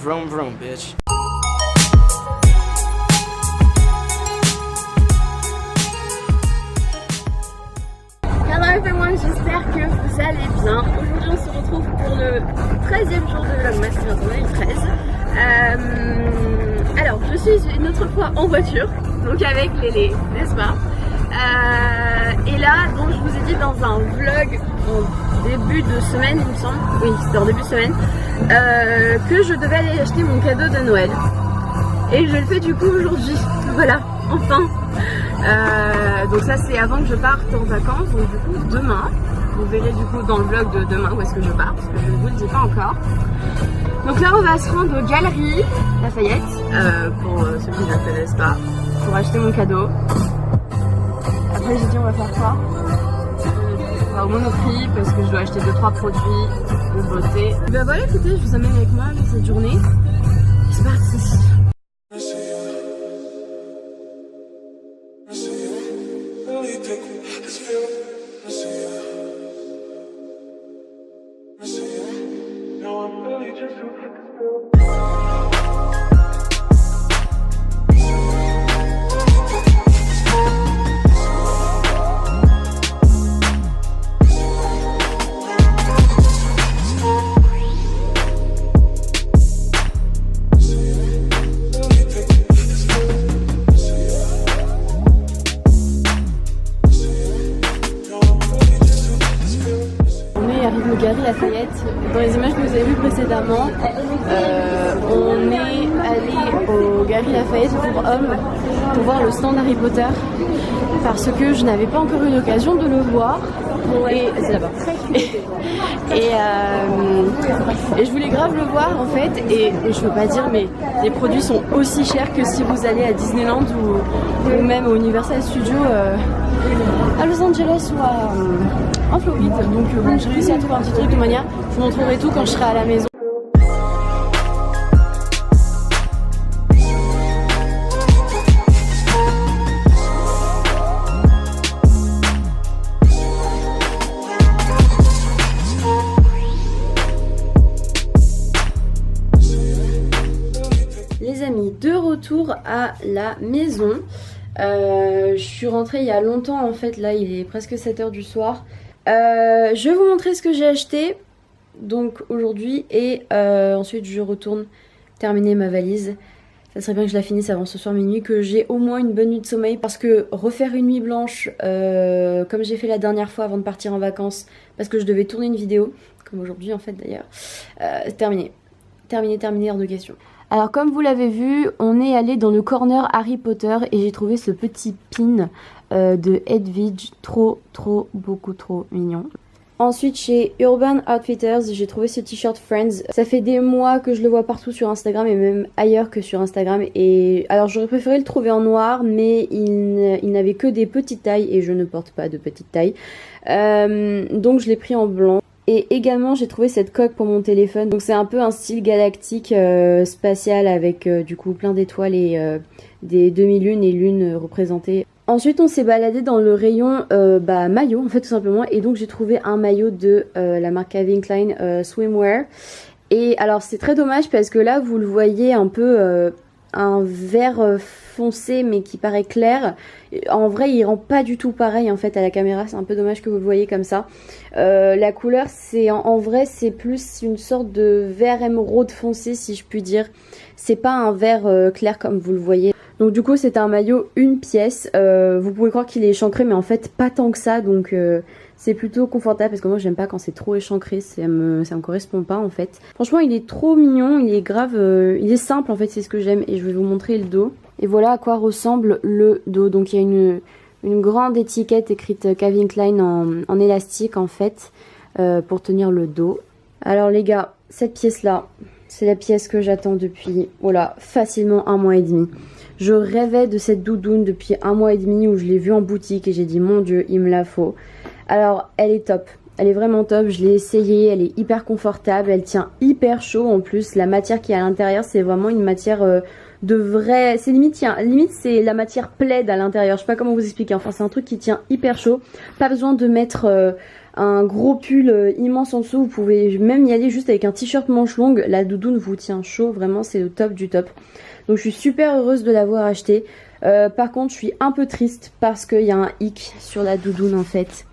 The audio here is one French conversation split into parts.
vroom vroom, bitch. Hello everyone, j'espère que vous allez bien. Aujourd'hui on se retrouve pour le 13e jour de Vlogmas, c'est bientôt le 13. Alors je suis une autre fois en voiture, donc avec Lélé, n'est-ce pas? Et là, donc je vous ai dit dans un vlog en début de semaine, il me semble, oui c'était en début de semaine, que je devais aller acheter mon cadeau de Noël. Et je le fais du coup aujourd'hui, voilà, enfin. Donc ça c'est avant que je parte en vacances, donc du coup demain, vous verrez du coup dans le vlog de demain où est-ce que je pars, parce que je ne vous le dis pas encore. Donc là on va se rendre aux Galeries Lafayette, pour ceux qui ne connaissent pas, pour acheter mon cadeau. Après j'ai dit on va faire quoi? On va au Monoprix parce que je dois acheter 2-3 produits de beauté. Et ben voilà, écoutez, je vous amène avec moi cette journée. C'est parti. Galeries Lafayette. Dans les images que vous avez vues précédemment, on est allé au Galeries Lafayette pour hommes pour voir le stand Harry Potter parce que je n'avais pas encore eu l'occasion de le voir. Et c'est là-bas. Et je voulais grave le voir en fait, et je peux pas dire, mais les produits sont aussi chers que si vous allez à Disneyland ou même au Universal Studios à Los Angeles ou en Floride. Donc bon, j'ai réussi à trouver un petit truc de manière. Je vous montrerai tout quand je serai à la maison. Les amis, de retour à la maison. Je suis rentrée il y a longtemps en fait, là il est presque 7 h du soir. Je vais vous montrer ce que j'ai acheté donc aujourd'hui et ensuite je retourne terminer ma valise. Ça serait bien que je la finisse avant ce soir minuit, que j'ai au moins une bonne nuit de sommeil, parce que refaire une nuit blanche comme j'ai fait la dernière fois avant de partir en vacances, parce que je devais tourner une vidéo, comme aujourd'hui en fait d'ailleurs, terminé, hors de question. Alors comme vous l'avez vu, on est allé dans le corner Harry Potter et j'ai trouvé ce petit pin de Hedwig, beaucoup trop mignon. Ensuite chez Urban Outfitters, j'ai trouvé ce t-shirt Friends. Ça fait des mois que je le vois partout sur Instagram et même ailleurs que sur Instagram. Et alors j'aurais préféré le trouver en noir, mais il n'avait que des petites tailles et je ne porte pas de petites tailles. Donc je l'ai pris en blanc. Et également j'ai trouvé cette coque pour mon téléphone. Donc c'est un peu un style galactique spatial avec du coup plein d'étoiles et des demi-lunes et lunes représentées. Ensuite on s'est baladé dans le rayon maillot en fait tout simplement. Et donc j'ai trouvé un maillot de la marque Calvin Klein Swimwear. Et alors c'est très dommage parce que là vous le voyez un peu un vert foncé mais qui paraît clair. En vrai il rend pas du tout pareil en fait à la caméra, c'est un peu dommage que vous le voyez comme ça. La couleur c'est en vrai c'est plus une sorte de vert émeraude foncé si je puis dire. C'est pas un vert clair comme vous le voyez. Donc du coup c'est un maillot une pièce, vous pouvez croire qu'il est échancré mais en fait pas tant que ça, donc c'est plutôt confortable parce que moi j'aime pas quand c'est trop échancré, ça me correspond pas en fait. Franchement il est trop mignon, il est grave, il est simple en fait, c'est ce que j'aime, et je vais vous montrer le dos. Et voilà à quoi ressemble le dos. Donc il y a une grande étiquette écrite Calvin Klein en élastique en fait, pour tenir le dos. Alors les gars, cette pièce là, c'est la pièce que j'attends depuis, voilà, facilement 1 mois et demi. Je rêvais de cette doudoune depuis 1 mois et demi où je l'ai vue en boutique et j'ai dit mon dieu il me la faut. Alors elle est top, elle est vraiment top, je l'ai essayée, elle est hyper confortable, elle tient hyper chaud en plus. La matière qui est à l'intérieur c'est vraiment une matière de vrai, c'est limite c'est la matière plaid à l'intérieur, je sais pas comment vous expliquer, enfin c'est un truc qui tient hyper chaud. Pas besoin de mettre un gros pull immense en dessous. Vous pouvez même y aller juste avec un t-shirt manche longue. La doudoune vous tient chaud, vraiment c'est le top du top. Donc je suis super heureuse de l'avoir acheté. Par contre je suis un peu triste parce qu'il y a un hic sur la doudoune en fait.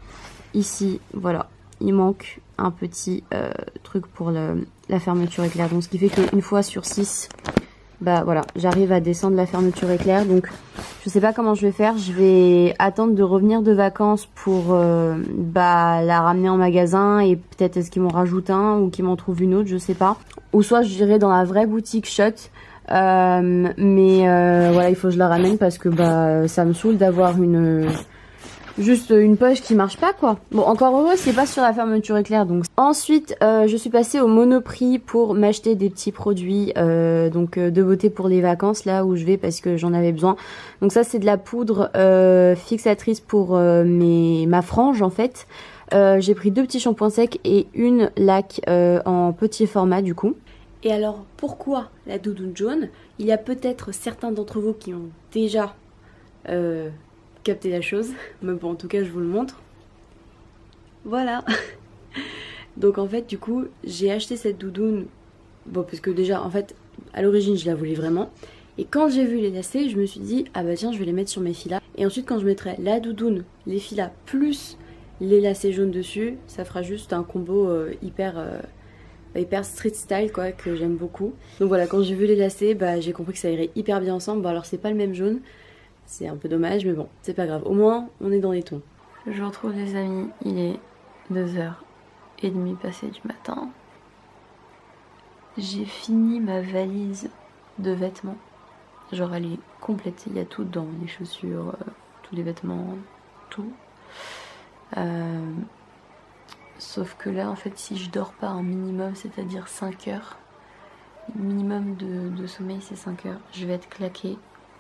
Ici, voilà, il manque un petit truc pour la fermeture éclair. Donc ce qui fait qu'une fois sur 6, bah voilà, j'arrive à descendre la fermeture éclair. Donc je sais pas comment je vais faire. Je vais attendre de revenir de vacances pour la ramener en magasin. Et peut-être est-ce qu'ils m'en rajoutent un ou qu'ils m'en trouvent une autre, je sais pas. Ou soit j'irai dans la vraie boutique Shot. Voilà, il faut que je la ramène parce que ça me saoule d'avoir juste une poche qui marche pas quoi. Bon, encore heureux c'est pas sur la fermeture éclair. Donc ensuite je suis passée au Monoprix pour m'acheter des petits produits de beauté pour les vacances là où je vais parce que j'en avais besoin. Donc ça c'est de la poudre fixatrice pour ma frange en fait. J'ai pris 2 petits shampoings secs et une laque en petit format du coup. Et alors pourquoi la doudoune jaune? Il y a peut-être certains d'entre vous qui ont déjà capter la chose, mais bon en tout cas je vous le montre. Voilà. Donc en fait du coup j'ai acheté cette doudoune, bon parce que déjà en fait à l'origine je la voulais vraiment, et quand j'ai vu les lacets je me suis dit ah bah tiens je vais les mettre sur mes filas, et ensuite quand je mettrai la doudoune, les filas plus les lacets jaunes dessus, ça fera juste un combo hyper street style quoi, que j'aime beaucoup. Donc voilà, quand j'ai vu les lacets j'ai compris que ça irait hyper bien ensemble. Bon alors c'est pas le même jaune, c'est un peu dommage, mais bon, c'est pas grave. Au moins, on est dans les tons. Je vous retrouve les amis, il est 2h30 passées du matin. J'ai fini ma valise de vêtements. Genre elle est complète, il y a tout dedans, les chaussures, tous les vêtements, tout. Sauf que là, en fait, si je dors pas un minimum, c'est-à-dire 5 heures, le minimum de sommeil c'est 5 heures, je vais être claquée.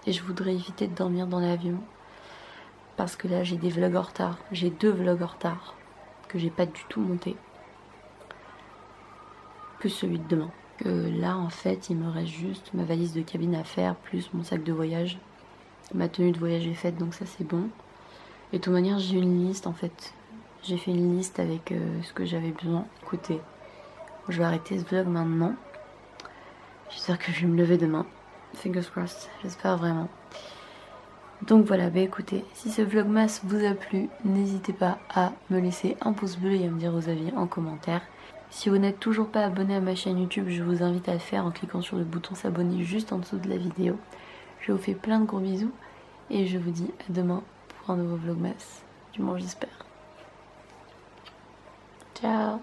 Et je voudrais éviter de dormir dans l'avion. Parce que là j'ai des vlogs en retard. J'ai 2 vlogs en retard. Que j'ai pas du tout monté. Plus celui de demain. Là en fait il me reste juste ma valise de cabine à faire. Plus mon sac de voyage. Ma tenue de voyage est faite donc ça c'est bon. Et de toute manière j'ai une liste en fait. J'ai fait une liste avec ce que j'avais besoin. Écoutez, je vais arrêter ce vlog maintenant. J'espère que je vais me lever demain. Fingers crossed, j'espère vraiment. Donc voilà, écoutez, si ce vlogmas vous a plu, n'hésitez pas à me laisser un pouce bleu et à me dire vos avis en commentaire. Si vous n'êtes toujours pas abonné à ma chaîne YouTube, je vous invite à le faire en cliquant sur le bouton s'abonner juste en dessous de la vidéo. Je vous fais plein de gros bisous et je vous dis à demain pour un nouveau vlogmas. Du moins j'espère. Ciao.